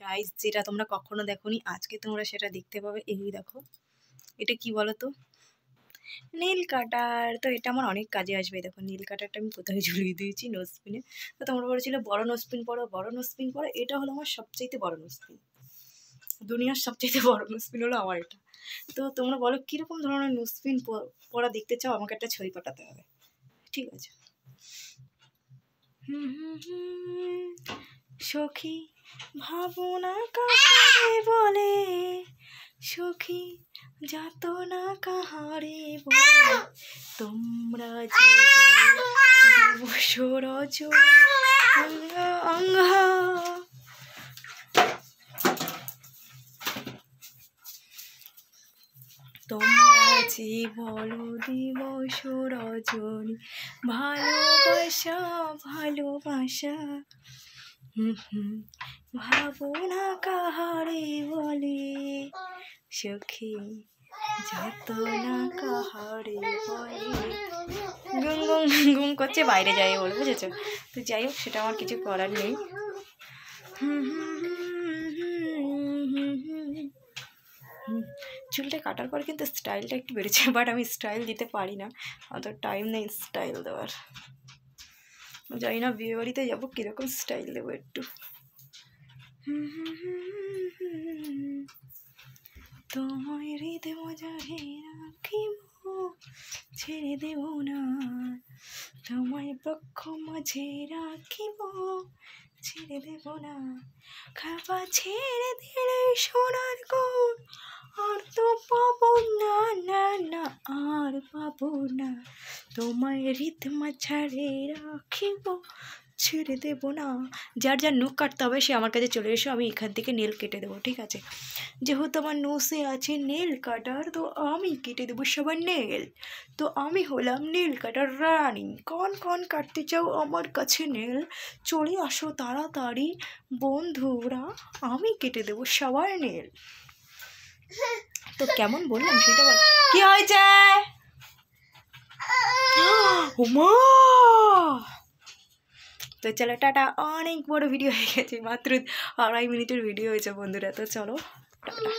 Guys, যেটা তোমরা কখনো দেখোনি আজকে তোমরা সেটা দেখতে পাবে। এই দেখো, এটা কি বলো তো? নীল কাটার। তো এটা আমার অনেক কাজে আসবে। দেখো নীল কাটারটা আমি কোথায় ঝুলিয়ে দিয়েছি, নোজপিনে। তো তোমরা বলেছিল বড় নোজপিন পরো, বড় নোজপিন পরো। এটা হলো আমার সবচাইতে বড় নোজপিন। দুনিয়ার সবচাইতে বড় নোজপিন হলো আমার এটা। তো তোমরা বলো কীরকম ধরনের নোজপিন পরা দেখতে চাও, আমাকে একটা ছবি পাঠাতে হবে, ঠিক আছে? সখী ভাবনা কাহারে বলে, সখী যাতনা কাহারে বলে, তোমরা যে দিবস রজনী অঙ্গা। তোমরা যে বলো দিবস রজনী, ভালোবাসা ভালোবাসা। ভাবনা কাহারে বলে, সখী যাতনা কাহারে বলে। গুম গুম গুম করছে, বাইরে যাই বলে, বুঝেছো? তো যাই হোক, সেটা আমার কিছু করার নেই। চুলটা কাটার পর কিন্তু স্টাইলটা একটু বেড়েছে, বাট আমি স্টাইল দিতে পারি না, অত টাইম নেই স্টাইল দেওয়ার। জানি না বিয়ে বাড়িতে যাবো কীরকম স্টাইল দেবো একটু। তোমায় হৃদে মজারে রাখিব, ছেড়ে দেব না। তোমায় বক্ষ মাঝে রাখিব, ছেড়ে দেব না। খাবা ছেড়ে দিলে সোনার গুণ, আর তো পাবো না, না না আর পাবো না। তোমায় হৃদ মাঝারে রাখিব, ছেড়ে দেব না। যার যার নখ কাটতে হবে সে আমার কাছে চলে এসো, আমি এখান থেকে নেল কেটে দেবো, ঠিক আছে? যেহেতু আমার নোসে আছে নেল কাটার, তো আমি কেটে দেবো সবার নেল। তো আমি হলাম নেল কাটার রানী। কন কন কাটতে চাও আমার কাছে নেল, চলে আসো তাড়াতাড়ি বন্ধুরা, আমি কেটে দেবো সবার নেল। তো কেমন বললাম সেটা বল। কি হয়েছে? ওমা! তো চলো টাটা। অনেক বড় ভিডিও হয়ে গেছে, মাত্র 2.5 মিনিটের ভিডিও হয়েছে বন্ধুরা। তো চলো টাটা।